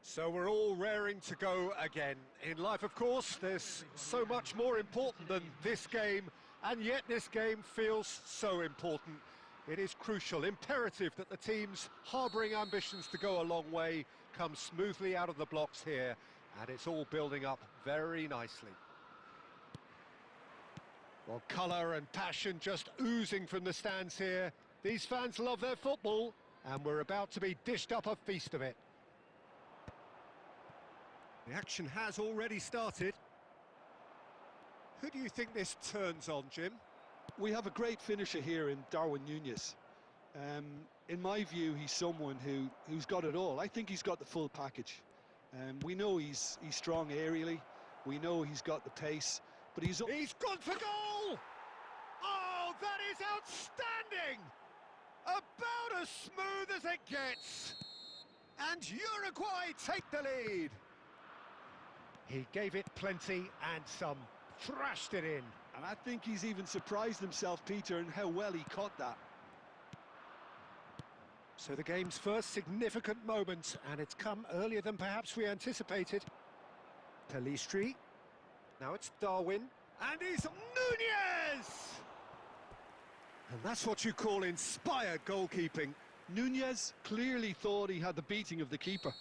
So we're all raring to go again. In life, of course, there's so much more important than this game, and yet this game feels so important. It is crucial, imperative that the teams harbouring ambitions to go a long way come smoothly out of the blocks here, and it's all building up very nicely. Well, colour and passion just oozing from the stands here. These fans love their football, and we're about to be dished up a feast of it. The action has already started. Who do you think this turns on, Jim? We have a great finisher here in Darwin Núñez. In my view, he's someone who's got it all. I think he's got the full package. We know he's strong aerially. We know he's got the pace, but he's gone for goal! Oh, that is outstanding! About as smooth as it gets. And Uruguay take the lead. He gave it plenty and some, thrashed it in. And I think he's even surprised himself, Peter, in how well he caught that. So the game's first significant moment, and it's come earlier than perhaps we anticipated. Pelistri, now it's Darwin, and he's Núñez! And that's what you call inspired goalkeeping. Núñez clearly thought he had the beating of the keeper.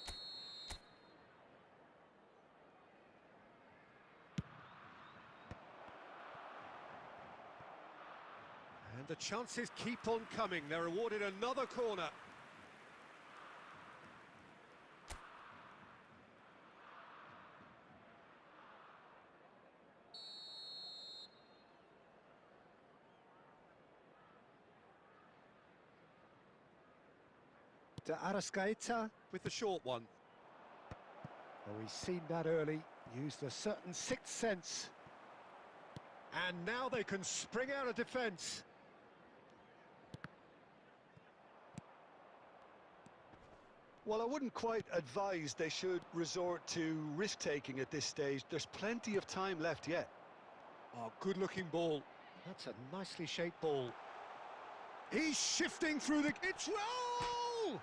And the chances keep on coming. They're awarded another corner. De Arrascaeta with the short one. Oh, he's seen that early, used a certain sixth sense. And now they can spring out of defence. Well, I wouldn't quite advise they should resort to risk-taking at this stage. There's plenty of time left yet. Oh, good-looking ball. That's a nicely shaped ball. He's shifting through the... It's roll!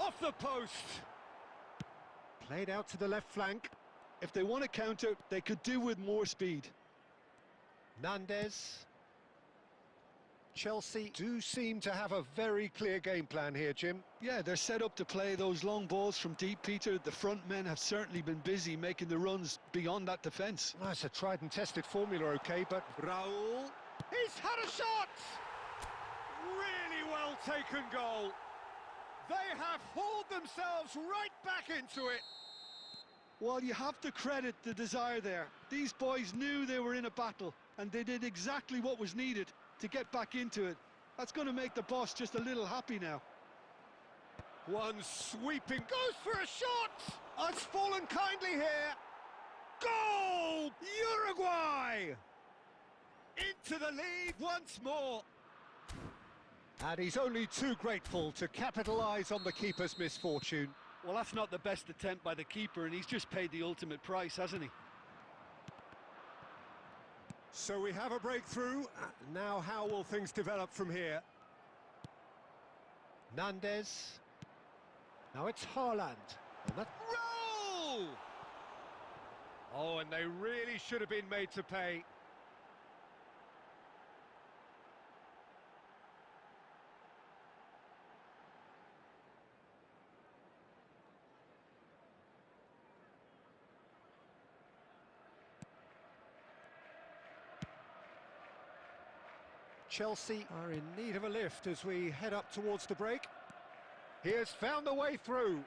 Off the post. Played out to the left flank. If they want to counter, they could do with more speed. Nandez. Chelsea do seem to have a very clear game plan here, Jim. Yeah, they're set up to play those long balls from deep, Peter. The front men have certainly been busy making the runs beyond that defence. Well, it's a tried and tested formula, OK, but Raul, he's had a shot! Really well taken goal. They have hauled themselves right back into it. Well, you have to credit the desire there. These boys knew they were in a battle, and they did exactly what was needed to get back into it. That's going to make the boss just a little happy now. One sweeping, goes for a shot! It's fallen kindly here. Goal! Uruguay! Into the lead once more. And he's only too grateful to capitalise on the keeper's misfortune. Well, that's not the best attempt by the keeper, and he's just paid the ultimate price, hasn't he? So we have a breakthrough. Now how will things develop from here? Nandez. Now it's Haaland. And that roll! Oh, and they really should have been made to pay. Chelsea are in need of a lift as we head up towards the break. He has found the way through.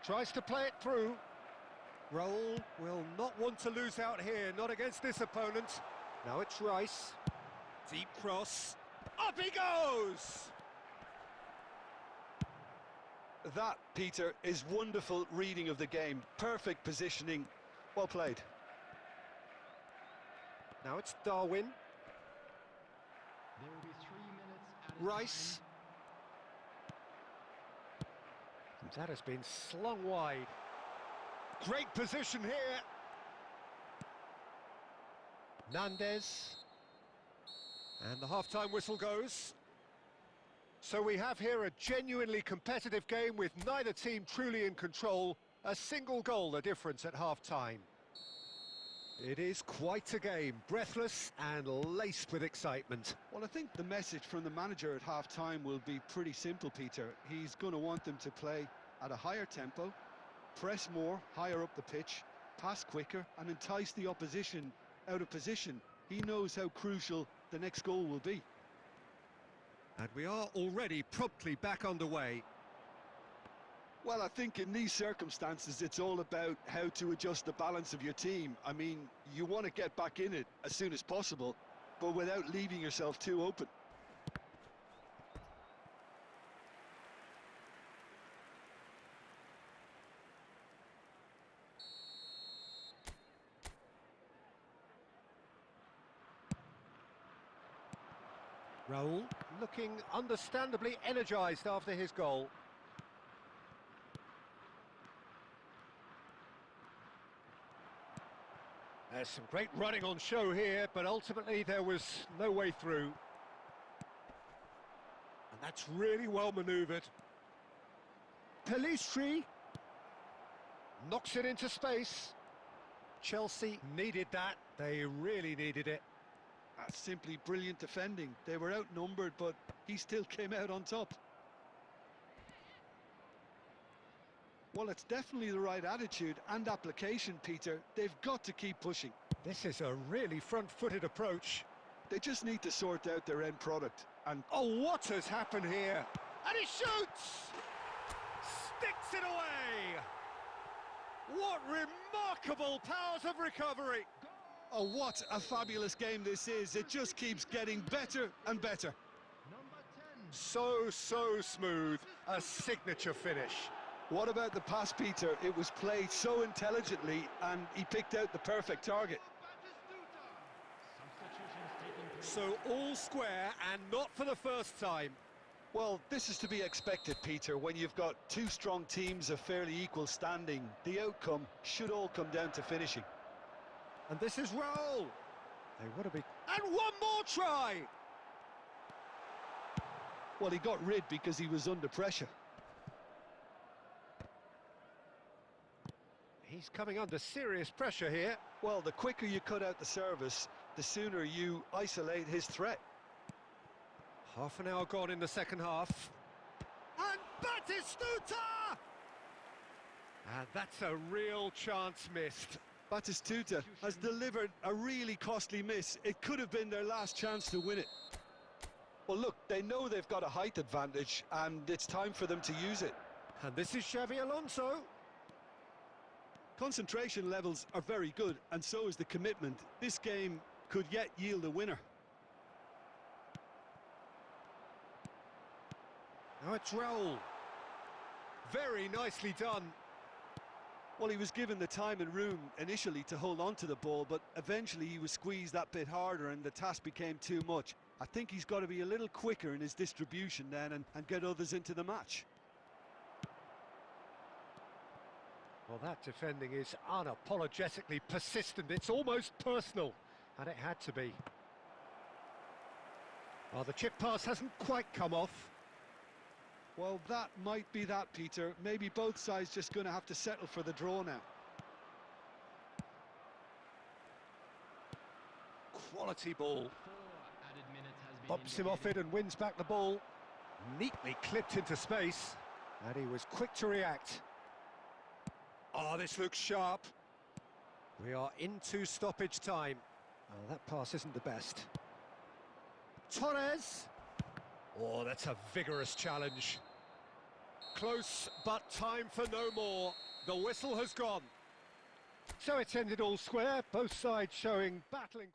Tries to play it through. Raul will not want to lose out here, not against this opponent. Now it's Rice. Deep cross. Up he goes! That, Peter, is wonderful reading of the game. Perfect positioning. Well played. Now it's Darwin. There will be 3 minutes at Rice. And that has been slung wide. Great position here. Nandez. And the half-time whistle goes. So we have here a genuinely competitive game with neither team truly in control, A single goal the difference at half-time. It is quite a game, breathless and laced with excitement. Well, I think the message from the manager at half-time will be pretty simple, Peter. He's going to want them to play at a higher tempo, press more, higher up the pitch, pass quicker and entice the opposition out of position. He knows how crucial the next goal will be. And we are already promptly back underway. Well, I think in these circumstances, it's all about how to adjust the balance of your team. I mean, you want to get back in it as soon as possible, but without leaving yourself too open. Raul looking understandably energised after his goal. There's some great running on show here, but ultimately there was no way through. And that's really well manoeuvred. Pelistri knocks it into space. Chelsea needed that. They really needed it. That's simply brilliant defending. They were outnumbered, but he still came out on top. Well, it's definitely the right attitude and application, Peter. They've got to keep pushing. This is a really front-footed approach. They just need to sort out their end product. And oh, what has happened here? And he shoots! Sticks it away! What remarkable powers of recovery! oh, what a fabulous game this is. It just keeps getting better and better. Number 10. So smooth. A signature finish. What about the pass, Peter? It was played so intelligently and he picked out the perfect target. Substitutions taking place. So all square and not for the first time. Well, this is to be expected, Peter. When you've got two strong teams of fairly equal standing, the outcome should all come down to finishing. And this is Raul. They want to be... And one more try! Well, he got rid because he was under pressure. He's coming under serious pressure here. Well, the quicker you cut out the service, the sooner you isolate his threat. Half an hour gone in the second half. And Batistuta! And that's a real chance missed. Batistuta has delivered a really costly miss. It could have been their last chance to win it. Well, look, they know they've got a height advantage, and it's time for them to use it. And this is Xavi Alonso. Concentration levels are very good, and so is the commitment. This game could yet yield a winner. Now it's Raul. Very nicely done. Well, he was given the time and room initially to hold on to the ball, but eventually he was squeezed that bit harder and the task became too much. I think he's got to be a little quicker in his distribution then and get others into the match. Well, that defending is unapologetically persistent. It's almost personal, and it had to be. Well, the chip pass hasn't quite come off. Well, that might be that, Peter. Maybe both sides just going to have to settle for the draw now. Quality ball. 4 added minutes has been Pops him off it and wins back the ball. Neatly clipped into space. And he was quick to react. Oh, this looks sharp. We are into stoppage time. Oh, that pass isn't the best. Torres. Oh, that's a vigorous challenge. Close, but time for no more. The whistle has gone. So it's ended all square, both sides showing battling.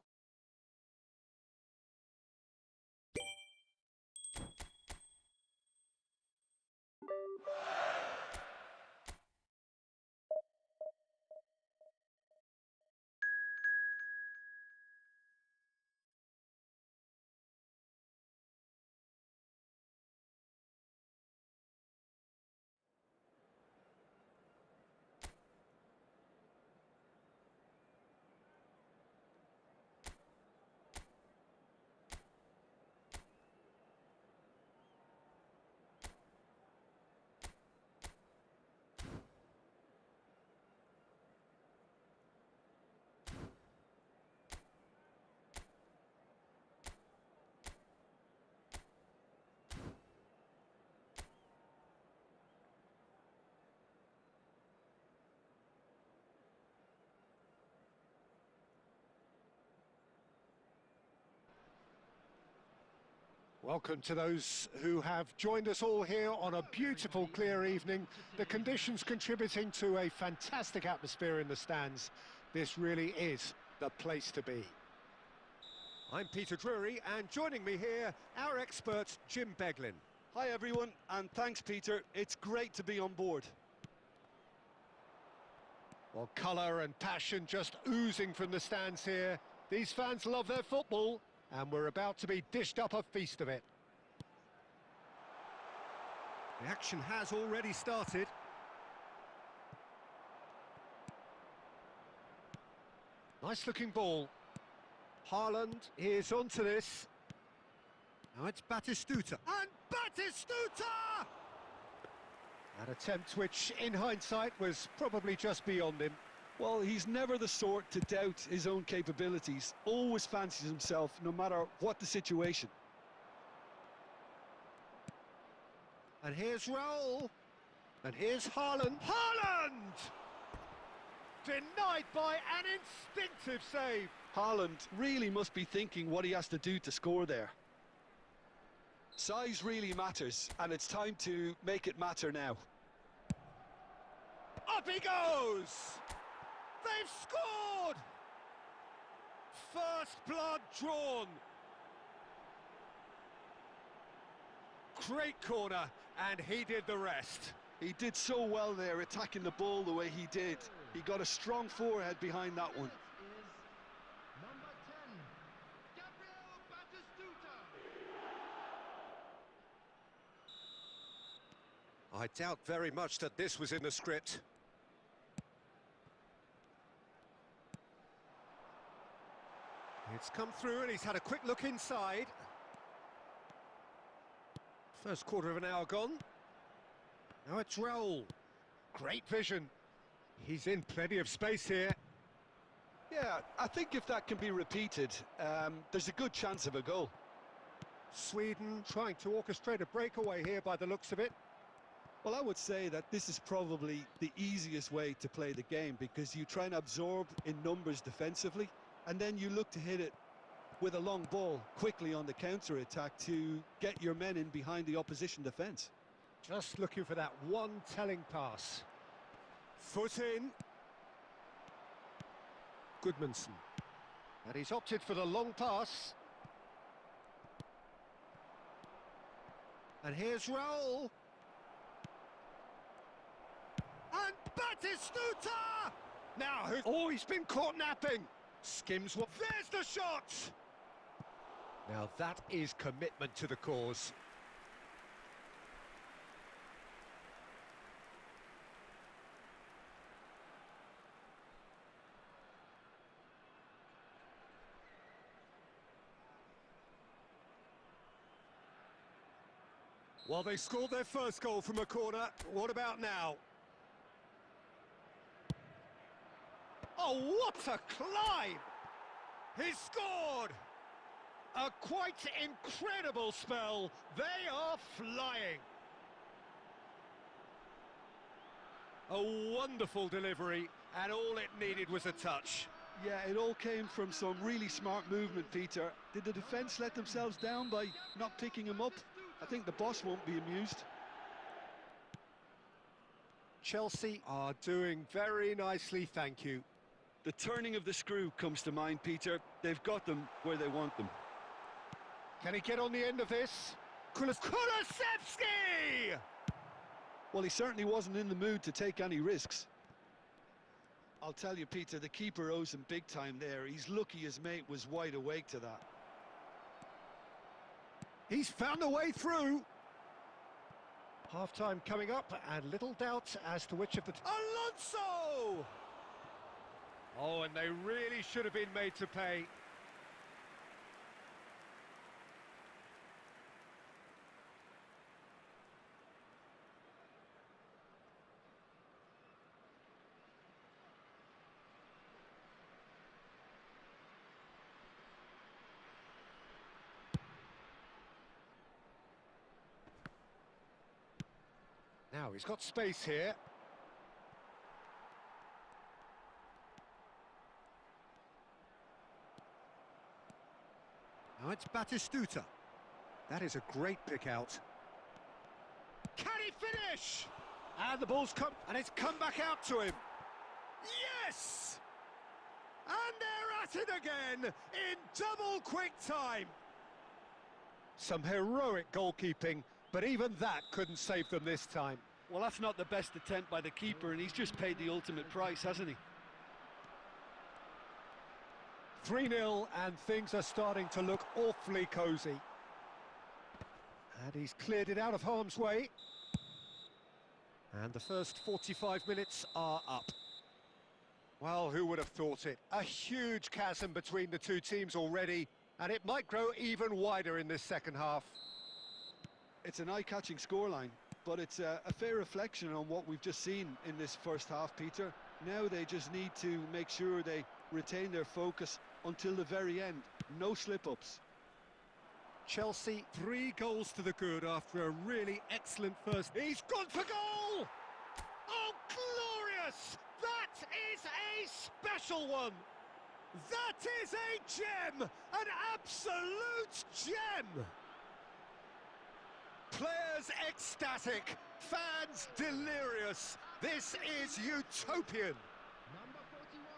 Welcome to those who have joined us all here on a beautiful, clear evening. The conditions contributing to a fantastic atmosphere in the stands. This really is the place to be. I'm Peter Drury, and joining me here, our expert, Jim Beglin. Hi everyone, and thanks Peter, it's great to be on board. Well, colour and passion just oozing from the stands here. These fans love their football, and we're about to be dished up a feast of it. The action has already started. Nice looking ball. Haaland is onto this. Now it's Batistuta. And Batistuta! An attempt which, in hindsight, was probably just beyond him. Well, he's never the sort to doubt his own capabilities, always fancies himself no matter what the situation. And here's Raul. And here's Haaland. Haaland! Denied by an instinctive save. Haaland really must be thinking what he has to do to score there. Size really matters, and it's time to make it matter now. Up he goes! They've scored! First blood drawn. Great corner, and he did the rest. He did so well there, attacking the ball the way he did. He got a strong forehead behind that one. Is number 10, Gabriel Batistuta. I doubt very much that this was in the script. It's come through and he's had a quick look inside. First quarter of an hour gone. Now it's Raul. Great vision. He's in plenty of space here. Yeah, I think if that can be repeated, there's a good chance of a goal. Sweden trying to orchestrate a breakaway here by the looks of it. Well, I would say that this is probably the easiest way to play the game because you try and absorb in numbers defensively and then you look to hit it with a long ball quickly on the counter-attack to get your men in behind the opposition defence. Just looking for that one telling pass. Foot in. Goodmanson. And he's opted for the long pass. And here's Raul. And Batistuta! Now, oh, he's been caught napping. Skims what? There's the shot! Now that is commitment to the cause. Well, they scored their first goal from a corner. What about now? Oh, what a climb! He's scored! A quite incredible spell. They are flying. A wonderful delivery, and all it needed was a touch. Yeah, it all came from some really smart movement, Peter. Did the defence let themselves down by not picking him up? I think the boss won't be amused. Chelsea are doing very nicely, thank you. The turning of the screw comes to mind, Peter. They've got them where they want them. Can he get on the end of this? Kulusevski! Well, he certainly wasn't in the mood to take any risks. I'll tell you, Peter, the keeper owes him big time there. He's lucky his mate was wide awake to that. He's found a way through. Half-time coming up, and little doubt as to which of the... Alonso! Oh, and they really should have been made to pay. Now he's got space here. Now it's Batistuta. That is a great pick out. Can he finish? And the ball's come, and it's come back out to him. Yes! And they're at it again in double quick time. Some heroic goalkeeping, but even that couldn't save them this time. Well, that's not the best attempt by the keeper, and he's just paid the ultimate price, hasn't he? 3-0, and things are starting to look awfully cosy. And he's cleared it out of harm's way. And the first 45 minutes are up. Well, who would have thought it? A huge chasm between the two teams already, and it might grow even wider in this second half. It's an eye-catching scoreline, but it's a fair reflection on what we've just seen in this first half, Peter. Now they just need to make sure they retain their focus until the very end. No slip-ups. Chelsea, 3 goals to the good after a really excellent first. He's gone for goal! Oh, glorious! That is a special one! That is a gem! An absolute gem! Players ecstatic, fans delirious. This is utopian.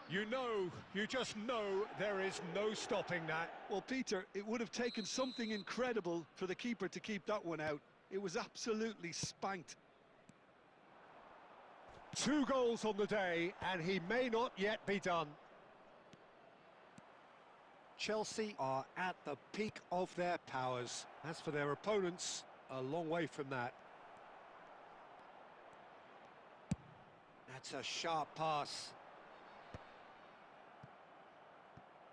You just know there is no stopping that. Well, Peter, it would have taken something incredible for the keeper to keep that one out. It was absolutely spanked. 2 goals on the day, and he may not yet be done. Chelsea are at the peak of their powers. As for their opponents, a long way from that. That's a sharp pass.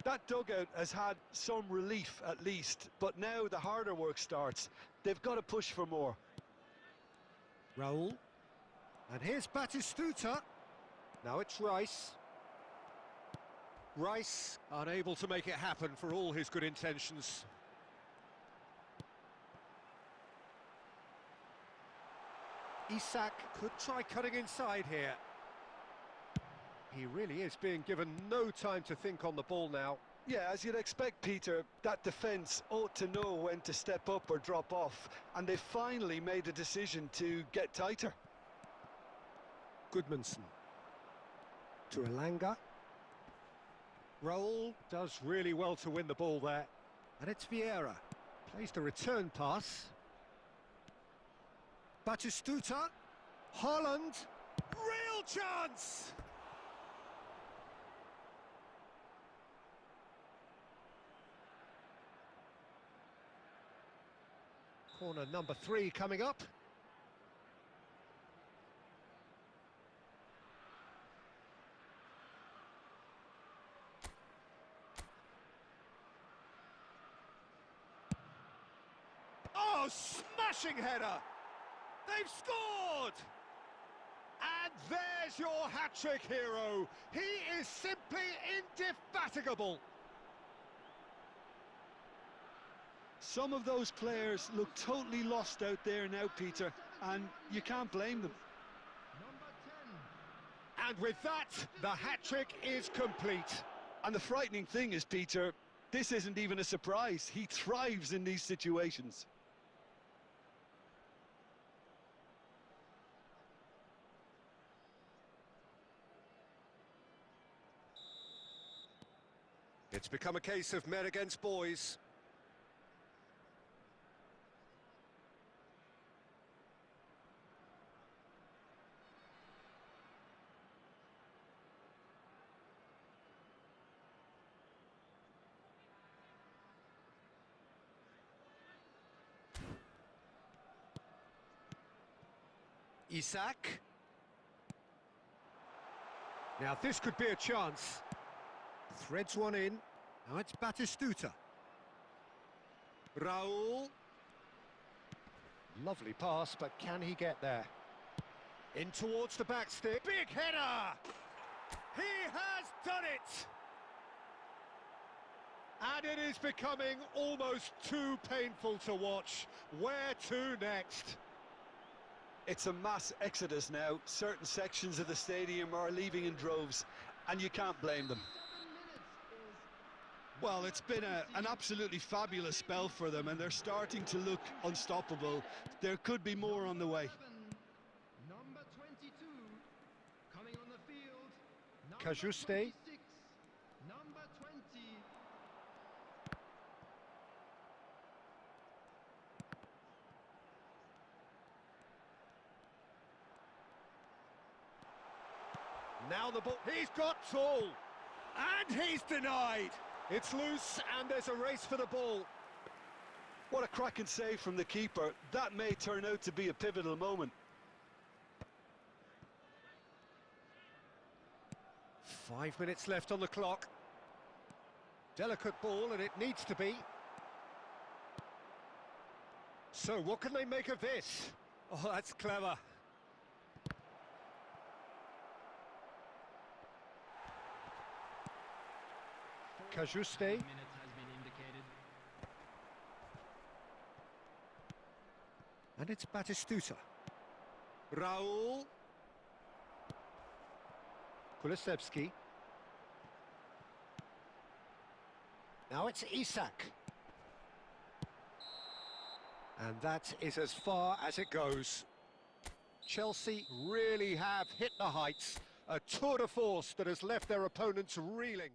That dugout has had some relief at least, but now the harder work starts. They've got to push for more. Raul. And here's Batistuta. Now it's Rice. Rice unable to make it happen for all his good intentions. Isak could try cutting inside here. He really is being given no time to think on the ball now. Yeah, as you'd expect, Peter, that defence ought to know when to step up or drop off, and they finally made a decision to get tighter. Goodmanson. To Elanga. Raul does really well to win the ball there. And it's Vieira. Plays the return pass. Batistuta. Haaland. Real chance! Corner number 3 coming up. Oh, smashing header! They've scored! And there's your hat-trick hero. He is simply indefatigable. Some of those players look totally lost out there now, Peter, and you can't blame them. And with that, the hat-trick is complete. And the frightening thing is, Peter, this isn't even a surprise. He thrives in these situations. It's become a case of men against boys. Isak. Now this could be a chance. Threads one in. Now it's Batistuta. Raul. Lovely pass, but can he get there? In towards the back stick. Big header! He has done it! And it is becoming almost too painful to watch. Where to next? It's a mass exodus now. Certain sections of the stadium are leaving in droves, and you can't blame them. Well, it's been an absolutely fabulous spell for them, and they're starting to look unstoppable. There could be more on the way. Number 22, coming on the field. Cajuste. 26, number 20. Now the ball, he's got tall, and he's denied. It's loose, and there's a race for the ball. What a cracking save from the keeper. That may turn out to be a pivotal moment. 5 minutes left on the clock. Delicate ball, and it needs to be. So, what can they make of this? Oh, that's clever. Cajuste. Minutes has been indicated. And it's Batistuta. Raul. Kulusevski. Now it's Isak. And that is as far as it goes. Chelsea really have hit the heights. A tour de force that has left their opponents reeling.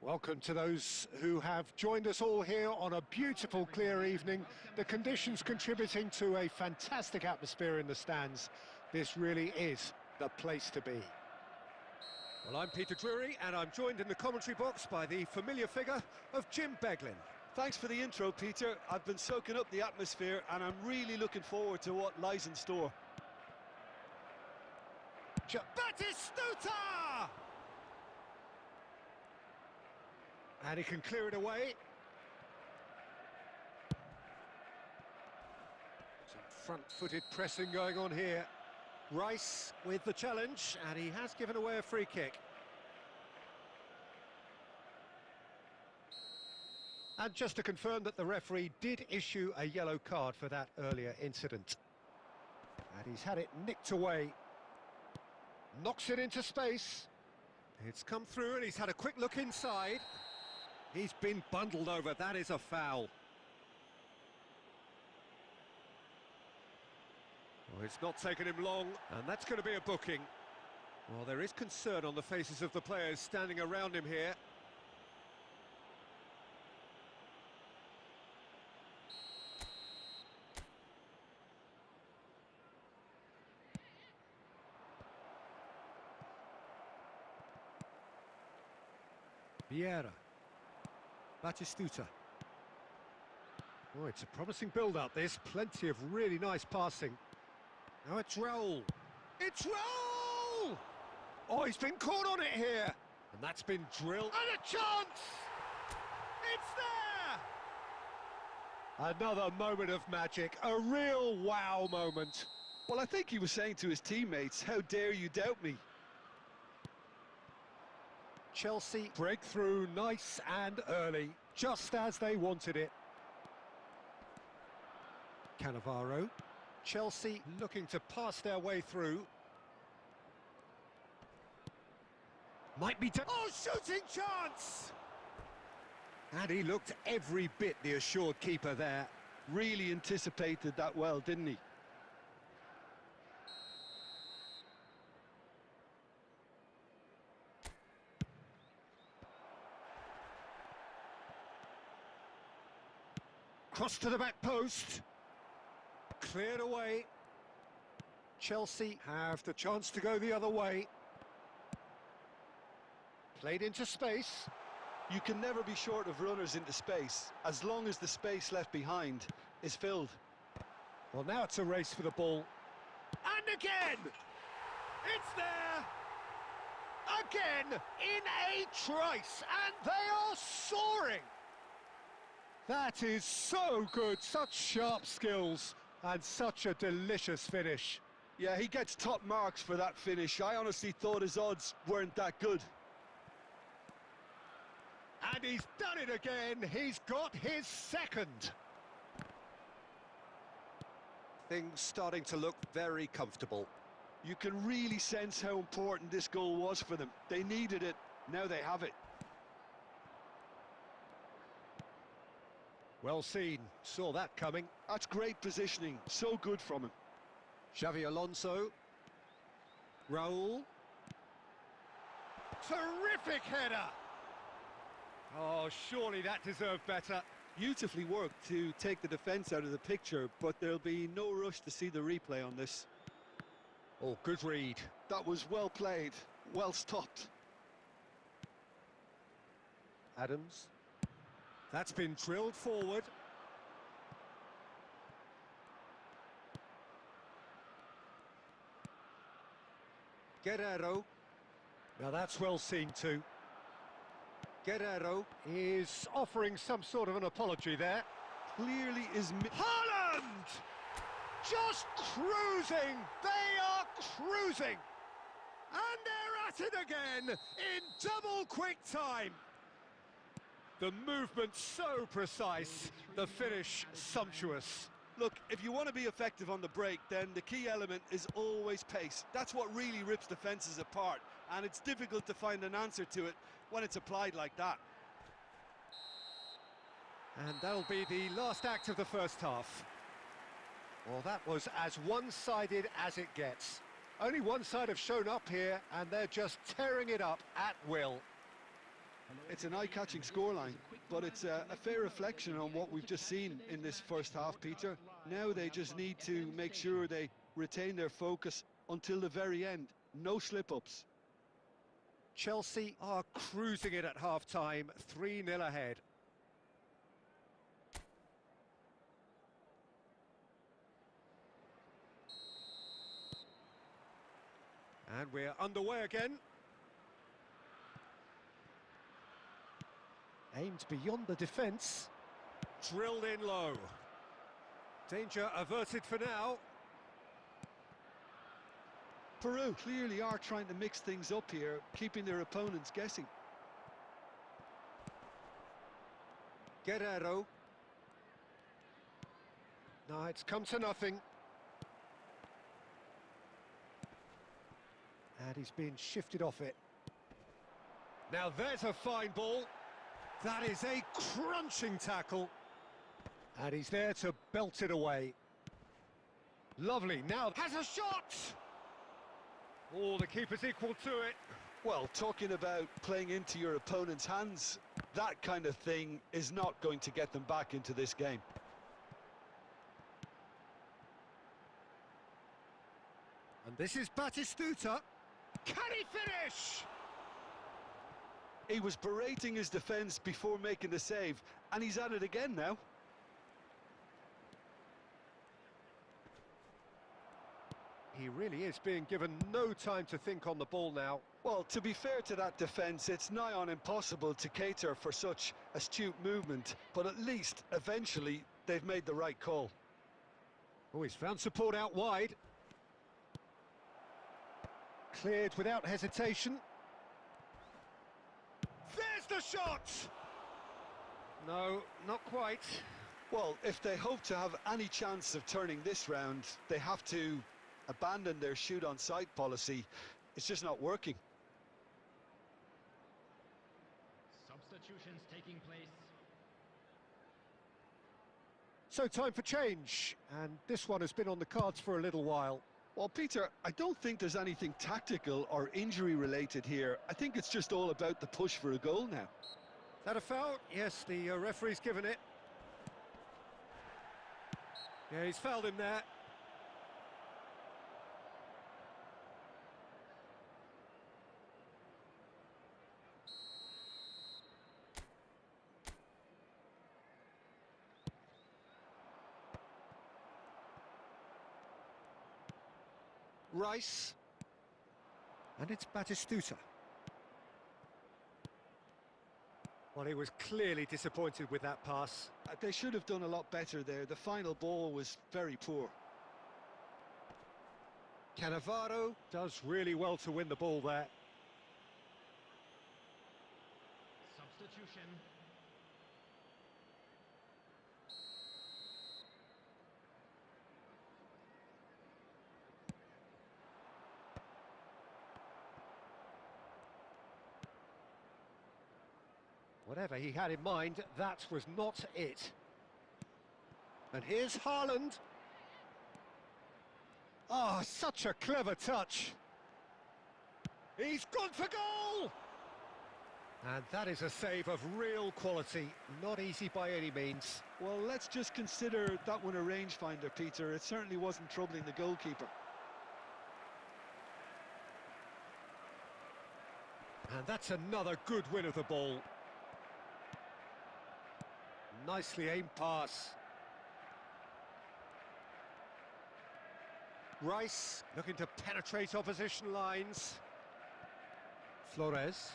Welcome to those who have joined us all here on a beautiful, clear evening. The conditions contributing to a fantastic atmosphere in the stands. This really is the place to be. Well, I'm Peter Drury, and I'm joined in the commentary box by the familiar figure of Jim Beglin. Thanks for the intro, Peter. I've been soaking up the atmosphere, and I'm really looking forward to what lies in store. Batistuta! And he can clear it away. Some front-footed pressing going on here. Rice with the challenge, and he has given away a free kick. And just to confirm that the referee did issue a yellow card for that earlier incident. And he's had it nicked away. Knocks it into space. It's come through, and he's had a quick look inside. He's been bundled over. That is a foul. Well, it's not taken him long, and that's going to be a booking. Well, there is concern on the faces of the players standing around him here. Vieira. Batistuta. Oh, it's a promising build-up, this. Plenty of really nice passing. Now it's Raul. It's Raul! Oh, he's been caught on it here. And that's been drilled. And a chance! It's there! Another moment of magic. A real wow moment. Well, I think he was saying to his teammates, how dare you doubt me? Chelsea breakthrough nice and early, just as they wanted it. Cannavaro. Chelsea looking to pass their way through. Might be... Oh, shooting chance! And he looked every bit the assured keeper there. Really anticipated that well, didn't he? Cross to the back post. Cleared away. Chelsea have the chance to go the other way. Played into space. You can never be short of runners into space, as long as the space left behind is filled. Well, now it's a race for the ball. And again! It's there! Again, in a trice, and they are soaring! That is so good, such sharp skills, and such a delicious finish. Yeah, he gets top marks for that finish. I honestly thought his odds weren't that good. And he's done it again, he's got his second. Things starting to look very comfortable. You can really sense how important this goal was for them. They needed it, now they have it. Well seen, saw that coming. That's great positioning, so good from him. Xavi Alonso. Raul. Terrific header! Oh, surely that deserved better. Beautifully worked to take the defence out of the picture, but there'll be no rush to see the replay on this. Oh, good read. That was well played, well stopped. Adams. That's been drilled forward. Guerrero. Now that's well seen too. Guerrero is offering some sort of an apology there. Clearly is... Haaland! Just cruising! They are cruising! And they're at it again in double quick time. The movement so precise, the finish sumptuous. Look, if you want to be effective on the break, then the key element is always pace. That's what really rips defences apart, and it's difficult to find an answer to it when it's applied like that. And that'll be the last act of the first half. Well, that was as one-sided as it gets. Only one side have shown up here, and they're just tearing it up at will. It's an eye-catching scoreline, but it's a fair reflection on what we've just seen in this first half, Peter. Now they just need to make sure they retain their focus until the very end. No slip-ups. Chelsea are cruising it at half-time, 3-0 ahead. And we're underway again. Aimed beyond the defence. Drilled in low. Danger averted for now. Peru clearly are trying to mix things up here, keeping their opponents guessing. Guerrero. No, it's come to nothing. And he's been shifted off it. Now there's a fine ball. That is a crunching tackle. And he's there to belt it away. Lovely, now has a shot! Oh, the keeper's equal to it. Well, talking about playing into your opponent's hands, that kind of thing is not going to get them back into this game. And this is Batistuta. Can he finish? He was berating his defence before making the save, and he's at it again now. He really is being given no time to think on the ball now. Well, to be fair to that defence, it's nigh on impossible to cater for such astute movement, but at least, eventually, they've made the right call. Oh, he's found support out wide. Cleared without hesitation. There's the shot! No, not quite. Well, if they hope to have any chance of turning this round, they have to abandon their shoot-on-sight policy. It's just not working. Substitutions taking place. So time for change, and this one has been on the cards for a little while. Well, Peter, I don't think there's anything tactical or injury-related here. I think it's just all about the push for a goal now. Is that a foul? Yes, the referee's given it. Yeah, he's fouled him there. Rice. And it's Batistuta. Well, he was clearly disappointed with that pass. They should have done a lot better there. The final ball was very poor. Cannavaro does really well to win the ball there. Substitution. Whatever he had in mind, that was not it. And here's Haaland. Ah, such a clever touch. He's gone for goal! And that is a save of real quality, not easy by any means. Well, let's just consider that one a rangefinder, Peter. It certainly wasn't troubling the goalkeeper. And that's another good win of the ball. Nicely aimed pass. Rice looking to penetrate opposition lines. Flores.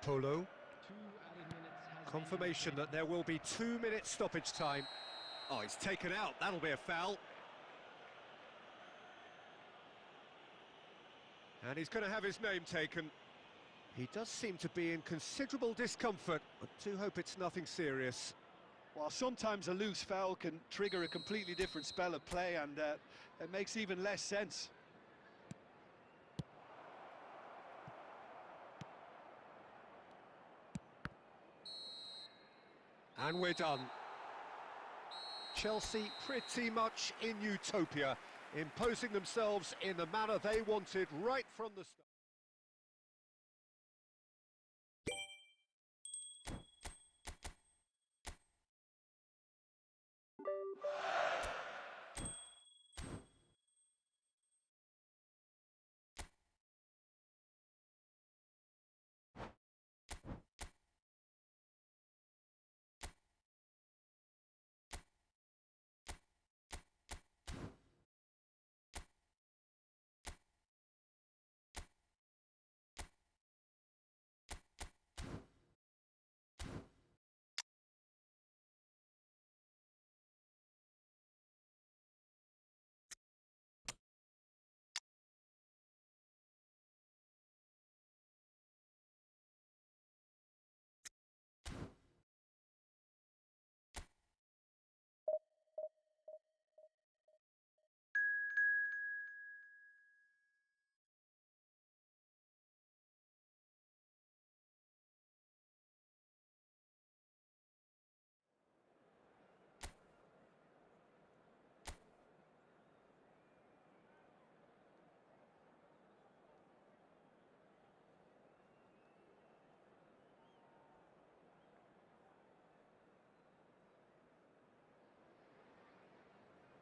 Polo. 2 added minutes has Confirmation that there will be 2 minutes stoppage time. Oh, he's taken out. That'll be a foul. And he's going to have his name taken. He does seem to be in considerable discomfort, but do hope it's nothing serious. Well, sometimes a loose foul can trigger a completely different spell of play, and it makes even less sense. And we're done. Chelsea pretty much in utopia, imposing themselves in the manner they wanted right from the start.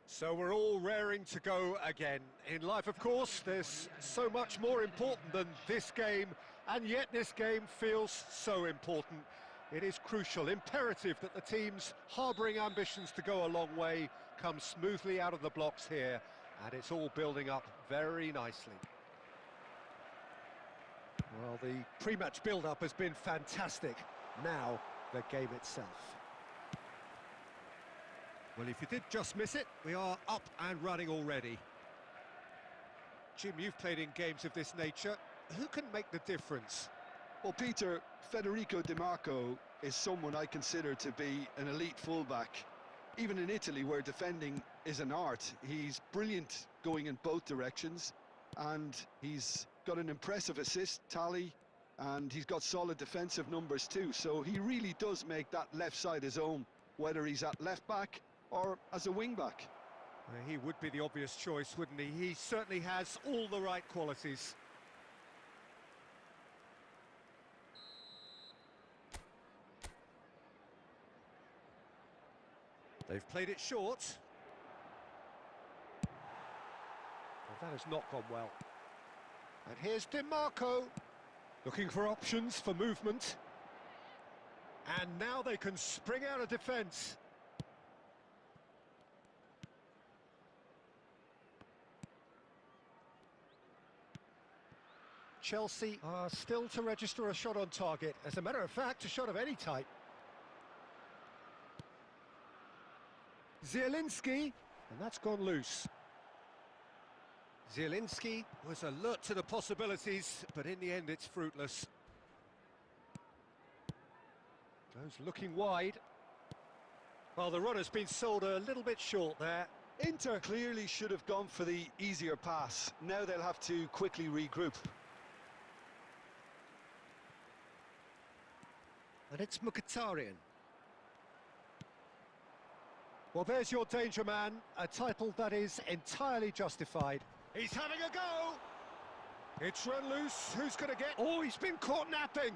So we're all raring to go again. In life, of course, there's so much more important than this game, and yet this game feels so important. It is crucial, imperative that the teams harbouring ambitions to go a long way come smoothly out of the blocks here, and it's all building up very nicely. Well, the pre-match build-up has been fantastic. Now, the game itself. Well, if you did just miss it, we are up and running already. Jim, you've played in games of this nature. Who can make the difference? Well, Peter, Federico Di Marco is someone I consider to be an elite fullback. Even in Italy, where defending is an art, he's brilliant going in both directions, and he's got an impressive assist tally, and he's got solid defensive numbers too, so he really does make that left side his own, whether he's at left back or as a wing-back. Well, he would be the obvious choice, wouldn't he? He certainly has all the right qualities. They've played it short. Well, that has not gone well. And here's Di Marco, looking for options for movement. And now they can spring out of defence. Chelsea are still to register a shot on target. As a matter of fact, a shot of any type. Zielinski, and that's gone loose. Zielinski was alert to the possibilities, but in the end it's fruitless. Goes looking wide. Well, the run has been sold a little bit short there. Inter clearly should have gone for the easier pass. Now they'll have to quickly regroup. And it's Mkhitaryan. Well, there's your danger man, a title that is entirely justified. He's having a go! It's run loose, who's going to get... Oh, he's been caught napping!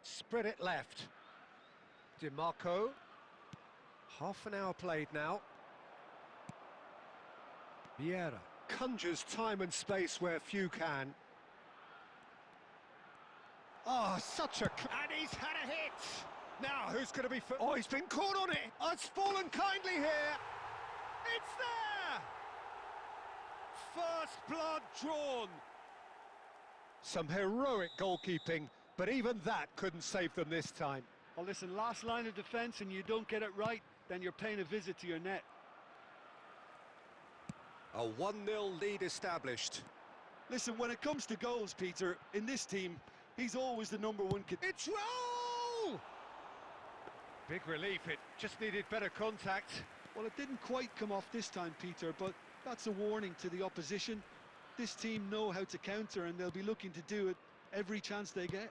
Spread it left. DiMarco. Half an hour played now. Vieira conjures time and space where few can. Oh, such a... And he's had a hit! Now, who's going to be... Oh, he's been caught on it! Oh, it's fallen kindly here! It's there! First blood drawn! Some heroic goalkeeping, but even that couldn't save them this time. Well, listen, last line of defence and you don't get it right, then you're paying a visit to your net. A 1-0 lead established. Listen, when it comes to goals, Peter, in this team, he's always the #1 It's roll! Big relief, it just needed better contact. Well, it didn't quite come off this time, Peter, but that's a warning to the opposition. This team know how to counter and they'll be looking to do it every chance they get.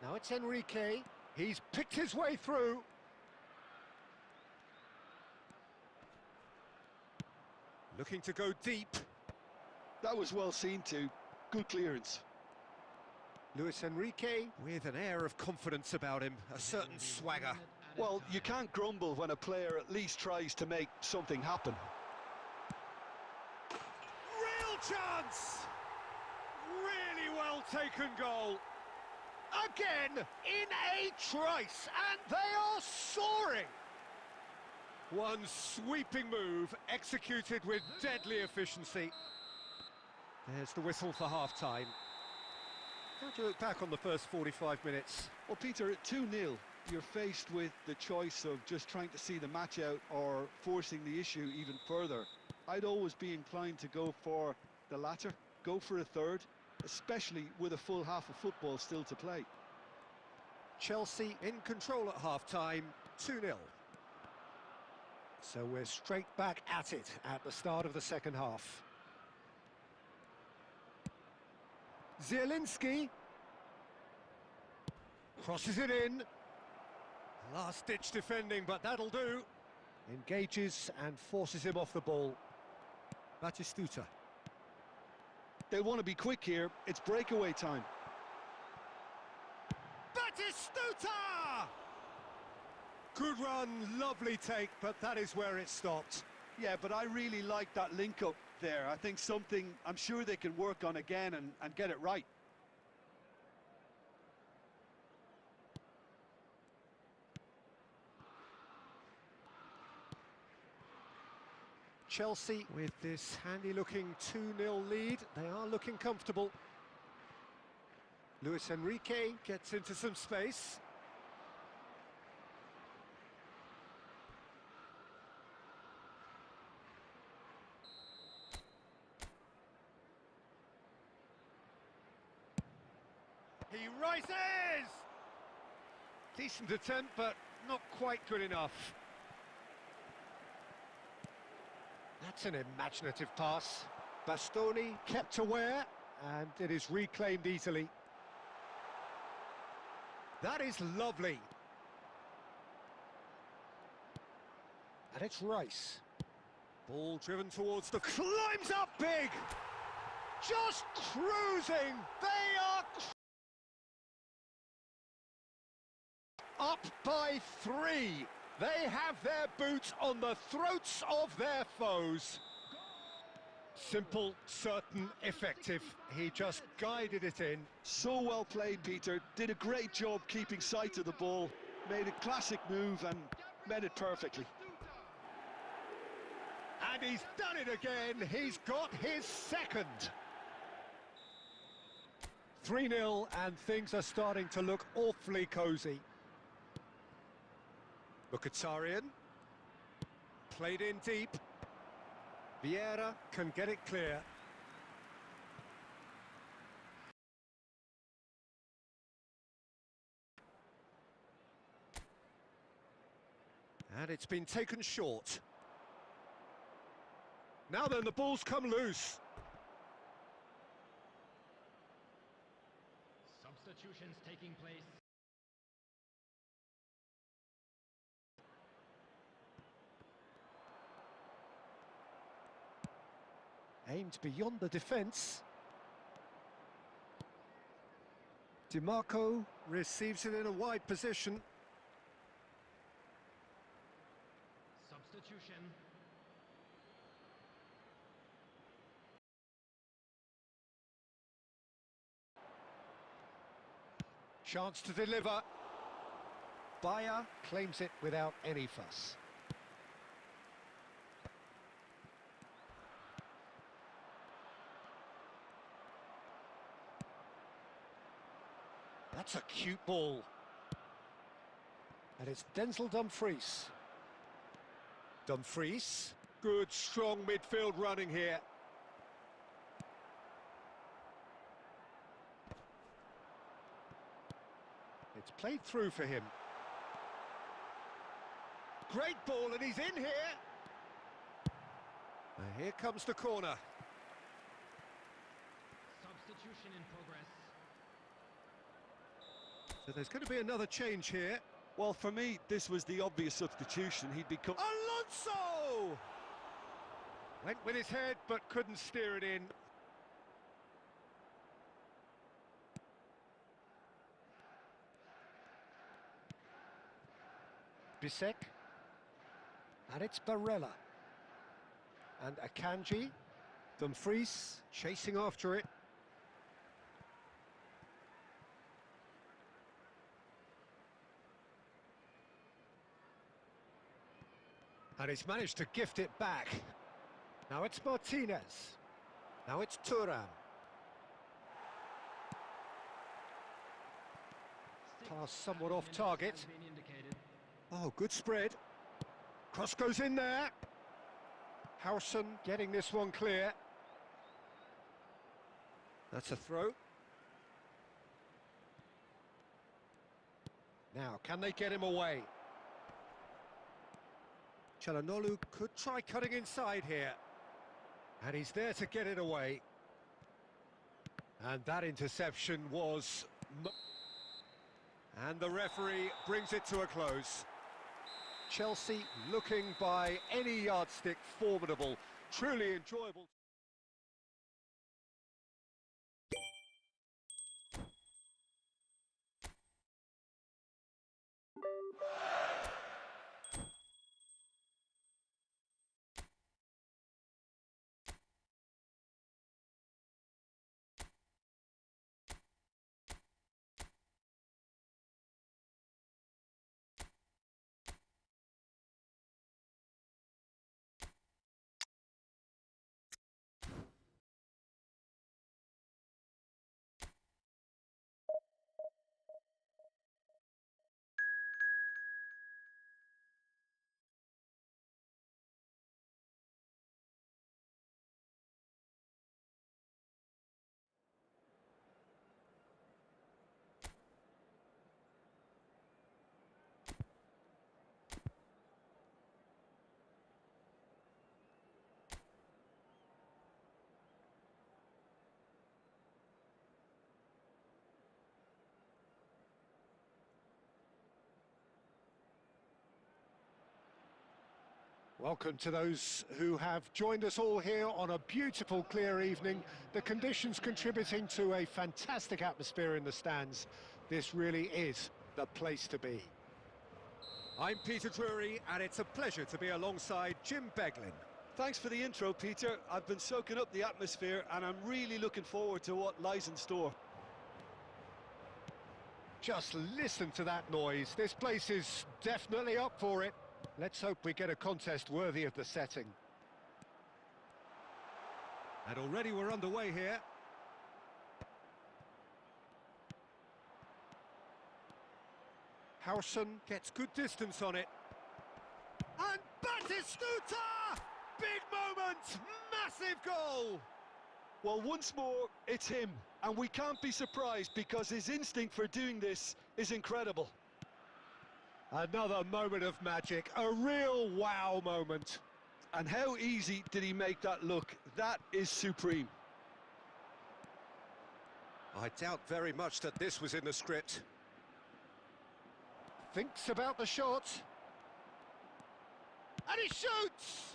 Now it's Enrique. He's picked his way through. Looking to go deep. That was well seen too. Good clearance. Luis Enrique with an air of confidence about him, a certain swagger. Well, you can't grumble when a player at least tries to make something happen. Real chance! Really well taken goal. Again, in a trice, and they are soaring. One sweeping move, executed with deadly efficiency. There's the whistle for half-time. How do you look back on the first 45 minutes? Well, Peter, at 2-0, you're faced with the choice of just trying to see the match out or forcing the issue even further. I'd always be inclined to go for the latter, go for a third, especially with a full half of football still to play. Chelsea in control at half-time, 2-0. So we're straight back at it at the start of the second half. Zielinski crosses it in. Last-ditch defending, but that'll do. Engages and forces him off the ball. Batistuta. They'll want to be quick here. It's breakaway time. Batistuta! Good run, lovely take, but that is where it stopped. Yeah, but I really like that link-up there. I think something I'm sure they can work on again and get it right. Chelsea with this handy-looking 2-0 lead. They are looking comfortable. Luis Enrique gets into some space. He rises! Decent attempt, but not quite good enough. That's an imaginative pass. Bastoni kept aware, and it is reclaimed easily. That is lovely. And it's Rice. Ball driven towards the... Climbs up big! Just cruising! They are... Up by 3. They have their boots on the throats of their foes. Simple, certain, effective. He just guided it in. So well played, Peter. Did a great job keeping sight of the ball. Made a classic move and met it perfectly. And he's done it again. He's got his second. 3-0, and things are starting to look awfully cosy. Mkhitaryan. Played in deep. Vieira can get it clear. And it's been taken short. Now then, the ball's come loose. Substitutions taking place. Aimed beyond the defence. DiMarco receives it in a wide position. Substitution. Chance to deliver. Bayer claims it without any fuss. That's a cute ball. And it's Denzel Dumfries. Dumfries. Good, strong midfield running here. It's played through for him. Great ball, and he's in here. And here comes the corner. Substitution in progress. So there's going to be another change here. Well, for me, this was the obvious substitution. He'd become... Alonso! Went with his head, but couldn't steer it in. Bisek. And it's Barella. And Akanji. Dumfries chasing after it. And he's managed to gift it back. Now it's Martinez. Now it's Thuram. Pass somewhat off target. Oh, good spread. Cross goes in there. Howson getting this one clear. That's a throw. Now, can they get him away? Çalhanoğlu could try cutting inside here. And he's there to get it away. And that interception was... And the referee brings it to a close. Chelsea looking by any yardstick formidable. Truly enjoyable. Welcome to those who have joined us all here on a beautiful, clear evening. The conditions contributing to a fantastic atmosphere in the stands. This really is the place to be. I'm Peter Drury, and it's a pleasure to be alongside Jim Beglin. Thanks for the intro, Peter. I've been soaking up the atmosphere and I'm really looking forward to what lies in store. Just listen to that noise. This place is definitely up for it. Let's hope we get a contest worthy of the setting. And already we're underway here. Howson gets good distance on it. And Batistuta! Big moment! Massive goal! Well, once more, it's him. And we can't be surprised because his instinct for doing this is incredible. Another moment of magic, a real wow moment. And how easy did he make that look? That is supreme. I doubt very much that this was in the script. Thinks about the shot. And he shoots!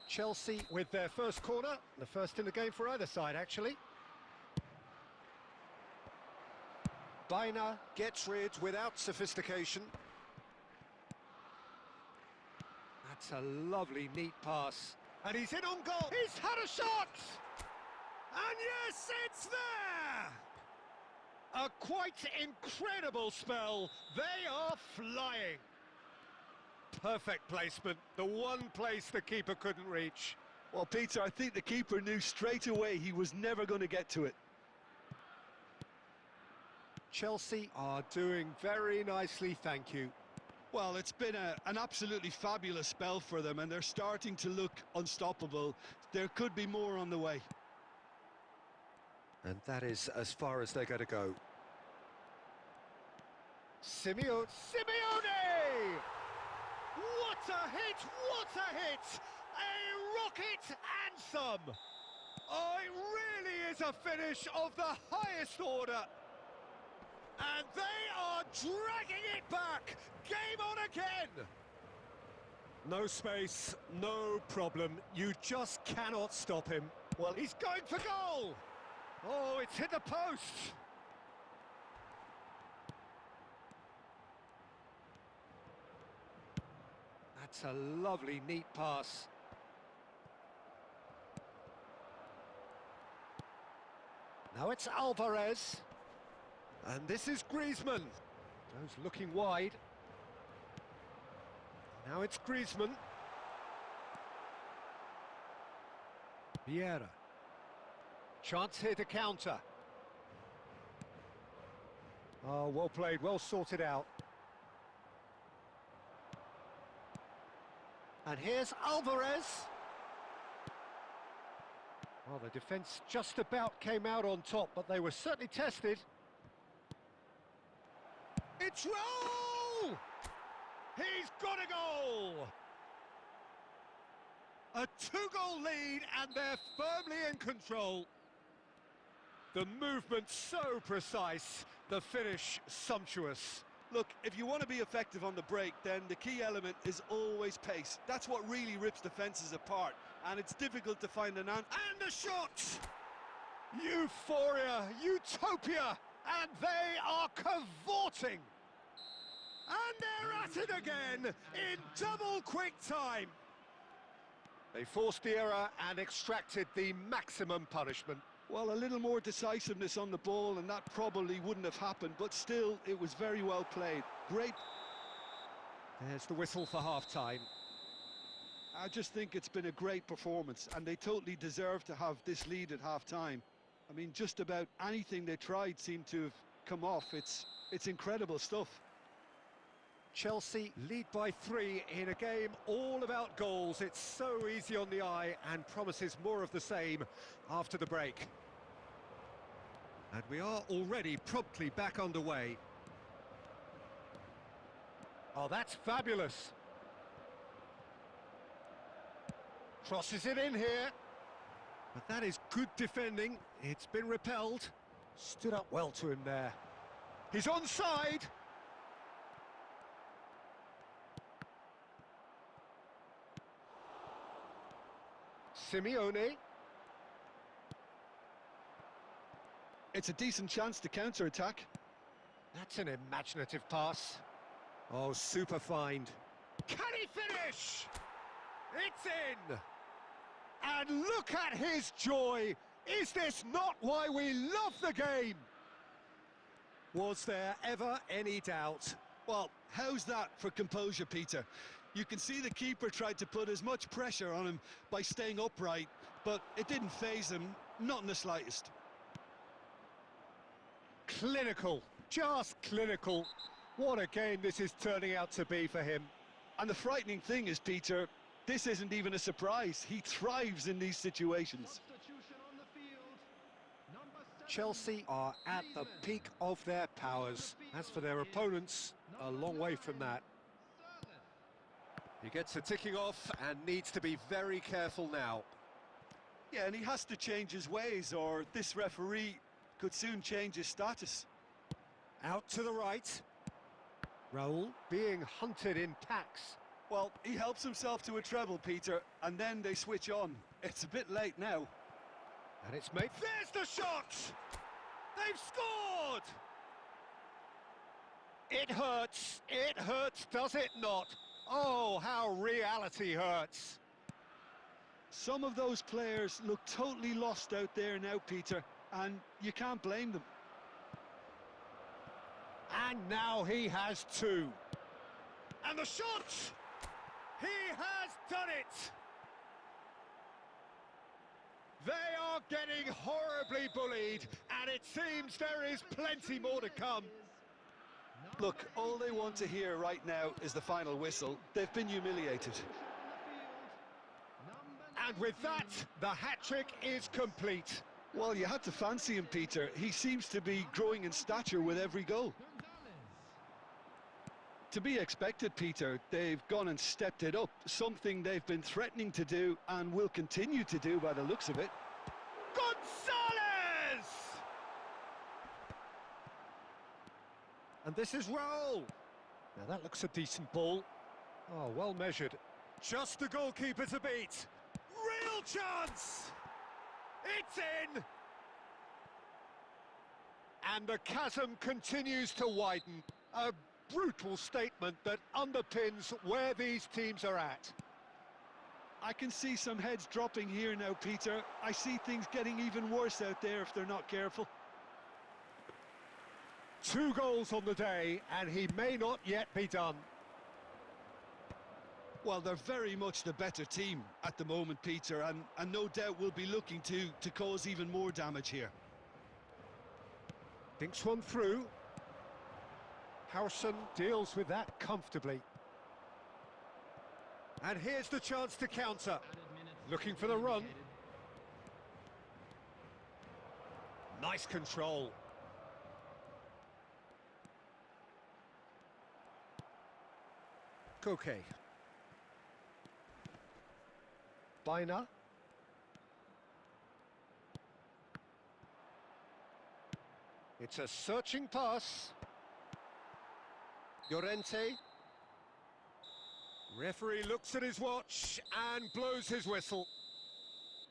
Chelsea with their first corner, the first in the game for either side, actually. Baina gets rid without sophistication. That's a lovely, neat pass. And he's in on goal. He's had a shot! And yes, it's there! A quite incredible spell. They are flying. Perfect placement, the one place the keeper couldn't reach. Well, Peter, I think the keeper knew straight away he was never going to get to it. Chelsea are doing very nicely, thank you. Well, it's been an absolutely fabulous spell for them, and they're starting to look unstoppable. There could be more on the way. And that is as far as they're going to go. Simeone! What a hit! What a hit! A rocket and some! Oh, it really is a finish of the highest order. And they are dragging it back! Game on again! No space, no problem. You just cannot stop him. Well, he's going for goal! Oh, it's hit the post! That's a lovely, neat pass. Now it's Alvarez. And this is Griezmann. Goes looking wide. Now it's Griezmann. Vieira. Chance here to counter. Oh, well played, well sorted out. And here's Alvarez. Well, the defence just about came out on top, but they were certainly tested. It's roll! He's got a goal! A two-goal lead, and they're firmly in control. The movement so precise, the finish sumptuous. Look, if you want to be effective on the break, then the key element is always pace. That's what really rips defences apart, and it's difficult to find an answer. And the shot! Euphoria, utopia, and they are cavorting. And they're at it again in double quick time. They forced the error and extracted the maximum punishment. Well, a little more decisiveness on the ball and that probably wouldn't have happened, but still, it was very well played. Great. There's the whistle for half-time. I just think it's been a great performance, and they totally deserve to have this lead at half-time. I mean, just about anything they tried seemed to have come off. It's incredible stuff. Chelsea lead by 3 in a game all about goals. It's so easy on the eye and promises more of the same after the break. And we are already promptly back underway. Oh, that's fabulous. Crosses it in here. But that is good defending. It's been repelled. Stood up well to him there. He's onside. Simeone. It's a decent chance to counter-attack. That's an imaginative pass. Oh, super find. Can he finish? It's in! And look at his joy! Is this not why we love the game? Was there ever any doubt? Well, how's that for composure, Peter? You can see the keeper tried to put as much pressure on him by staying upright, but it didn't faze him, not in the slightest. Clinical, just clinical. What a game this is turning out to be for him. And the frightening thing is, Peter, this isn't even a surprise. He thrives in these situations. Substitution on the field. Number 7. Chelsea are at the peak of their powers. As for their opponents, a long way from that. He gets a ticking off and needs to be very careful now. Yeah, and he has to change his ways, or this referee could soon change his status. Out to the right. Raul being hunted in packs. Well, he helps himself to a treble, Peter, and then they switch on. It's a bit late now. And it's made. There's the shot! They've scored! It hurts, does it not? Oh, how reality hurts. Some of those players look totally lost out there now, Peter, and you can't blame them. And now he has two. And the shot! He has done it! They are getting horribly bullied, and it seems there is plenty more to come. Look, all they want to hear right now is the final whistle. They've been humiliated. And with that, the hat-trick is complete. Well, you had to fancy him, Peter. He seems to be growing in stature with every goal. To be expected, Peter. They've gone and stepped it up, something they've been threatening to do and will continue to do by the looks of it. Gonzalez! And this is Raul. Now that looks a decent ball. Oh, well measured. Just the goalkeeper to beat. Real chance! It's in! And the chasm continues to widen. A brutal statement that underpins where these teams are at. I can see some heads dropping here now, Peter. I see things getting even worse out there if they're not careful. 2 goals on the day, and he may not yet be done. Well, they're very much the better team at the moment, Peter, and no doubt will be looking to cause even more damage here. Thinks one through. Howson deals with that comfortably. And here's the chance to counter. Looking for the run. Nice control. Koke. Bina. It's a searching pass. Llorente. Referee looks at his watch and blows his whistle.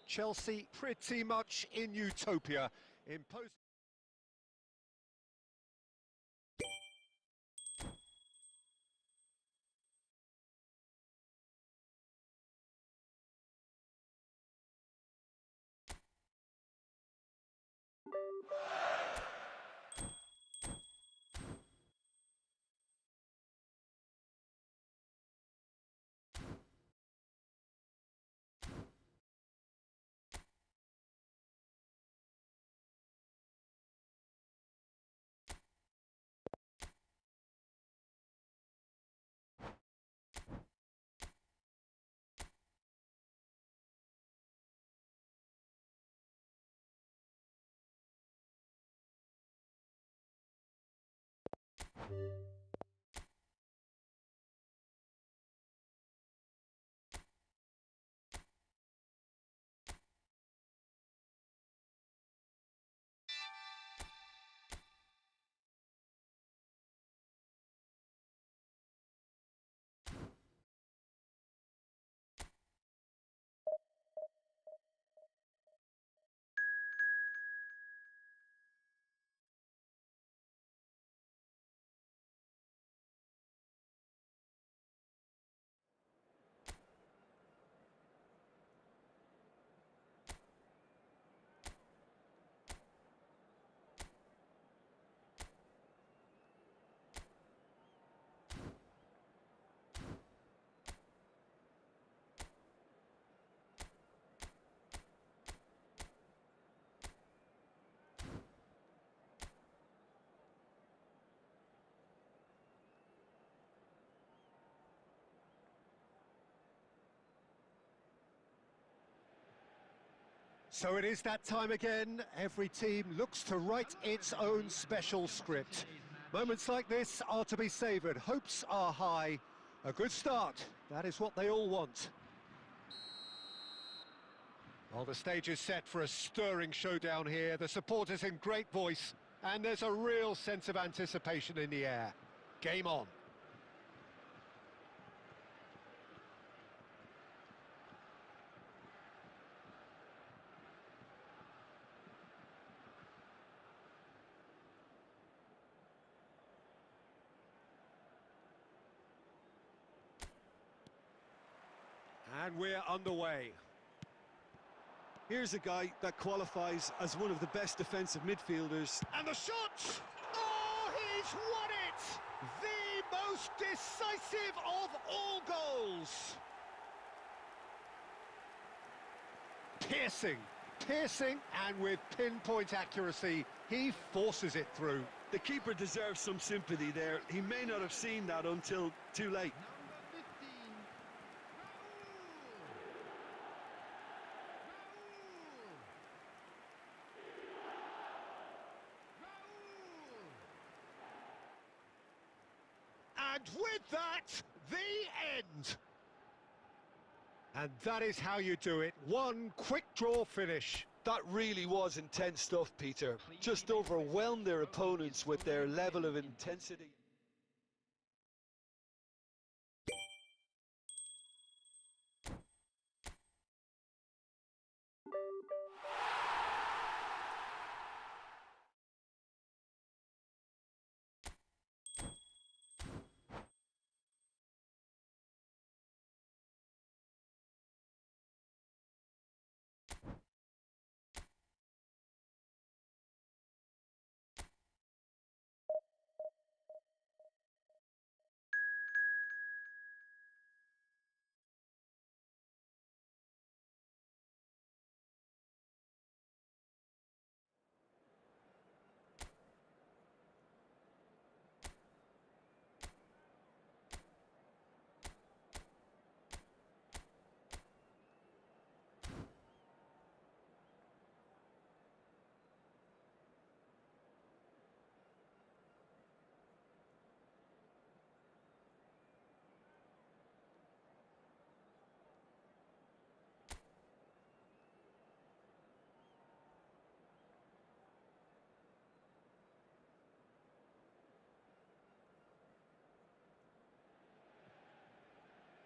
Chelsea pretty much in utopia. Imposing. So it is that time again. Every team looks to write its own special script. Moments like this are to be savoured. Hopes are high. A good start. That is what they all want. Well, the stage is set for a stirring showdown here. The supporters in great voice, and there's a real sense of anticipation in the air. Game on. And we're underway. Here's a guy that qualifies as one of the best defensive midfielders. And the shot! Oh, he's won it! The most decisive of all goals! Piercing, and with pinpoint accuracy, he forces it through. The keeper deserves some sympathy there. He may not have seen that until too late. Number 15, And with that, the end. And that is how you do it. One quick draw finish. That really was intense stuff, Peter. Just overwhelmed their opponents with their level of intensity.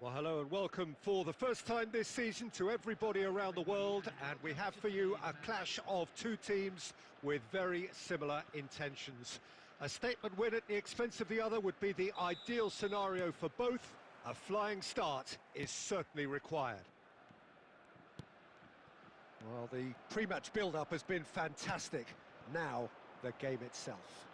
Well, hello and welcome for the first time this season to everybody around the world, and we have for you a clash of two teams with very similar intentions. A statement win at the expense of the other would be the ideal scenario for both. A flying start is certainly required. Well, the pre-match build-up has been fantastic. Now, the game itself.